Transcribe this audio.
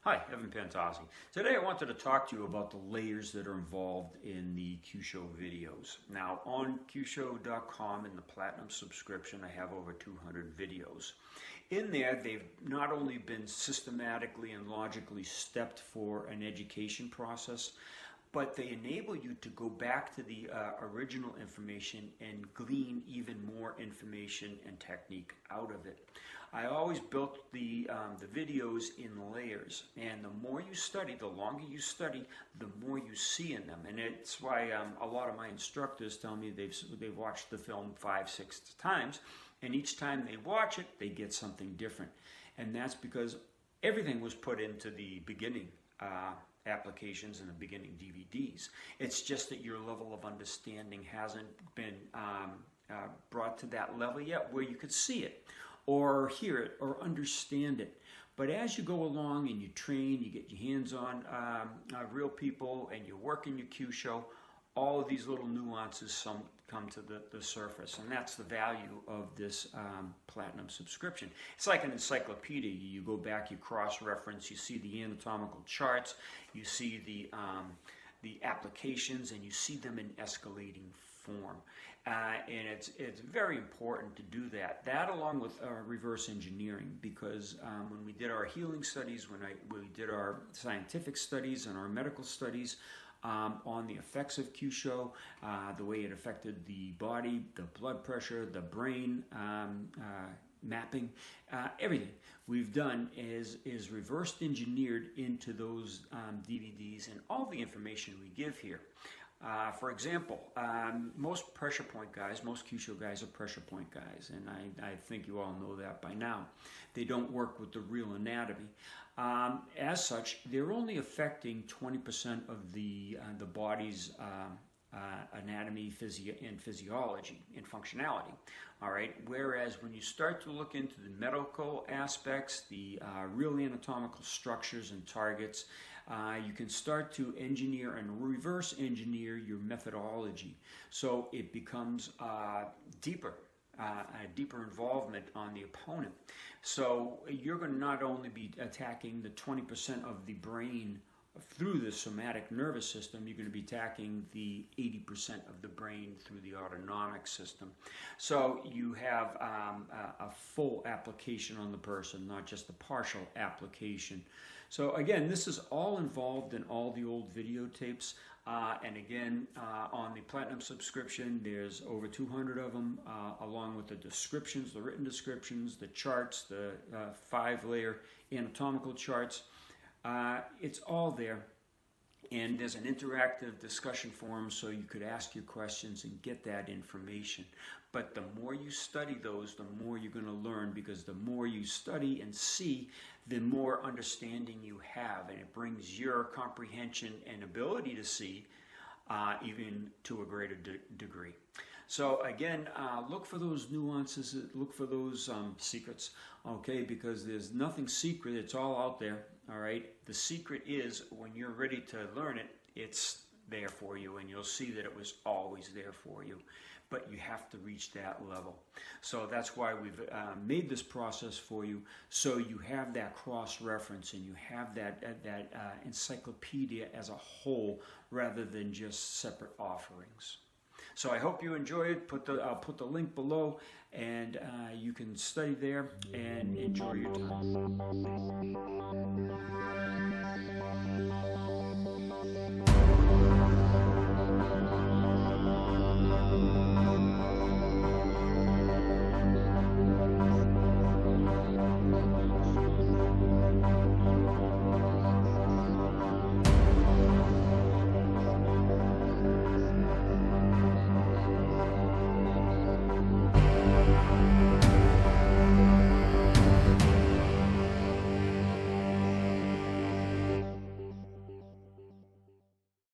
Hi, Evan Pantazi. Today I wanted to talk to you about the layers that are involved in the Kyusho videos. Now on Kyusho.com in the Platinum subscription I have over 200 videos. In there they've not only been systematically and logically stepped for an education process, but they enable you to go back to the original information and glean even more information and technique out of it. I always built the videos in layers, and the more you study, the longer you study, the more you see in them. And it's why a lot of my instructors tell me they've watched the film 5-6 times, and each time they watch it, they get something different. And that's because everything was put into the beginning applications and the beginning DVDs. It's just that your level of understanding hasn't been brought to that level yet where you could see it or hear it or understand it. But as you go along and you train, you get your hands on real people and you work in your Kyusho, all of these little nuances come to the surface, and that's the value of this Platinum subscription. It's like an encyclopedia. You go back, you cross-reference, you see the anatomical charts, you see the applications, and you see them in escalating form. And it's very important to do that. That along with reverse engineering, because when we did our healing studies, when we did our scientific studies and our medical studies, on the effects of Kyusho, the way it affected the body, the blood pressure, the brain mapping, everything we've done is reversed engineered into those DVDs and all the information we give here. For example, most pressure point guys, most Kyusho guys are pressure point guys, and I think you all know that by now. They don't work with the real anatomy. As such, they're only affecting 20% of the body's anatomy and physiology and functionality. All right. Whereas when you start to look into the medical aspects, the real anatomical structures and targets, you can start to engineer and reverse engineer your methodology, so it becomes deeper. A deeper involvement on the opponent. So you're going to not only be attacking the 20% of the brain through the somatic nervous system, you're going to be attacking the 80% of the brain through the autonomic system. So you have a full application on the person, not just a partial application. So again, this is all involved in all the old videotapes. And again, on the Platinum subscription, there's over 200 of them, along with the descriptions, the written descriptions, the charts, the 5-layer anatomical charts. It's all there. And there's an interactive discussion forum so you could ask your questions and get that information. But the more you study those, the more you're going to learn, because the more you study and see, the more understanding you have. And it brings your comprehension and ability to see even to a greater degree. So again, look for those nuances, look for those secrets, okay, because there's nothing secret, it's all out there, all right? The secret is when you're ready to learn it, it's there for you, and you'll see that it was always there for you. But you have to reach that level. So that's why we've made this process for you, so you have that cross-reference and you have that encyclopedia as a whole rather than just separate offerings. So I hope you enjoy it. I'll put the link below, and you can study there and enjoy your time.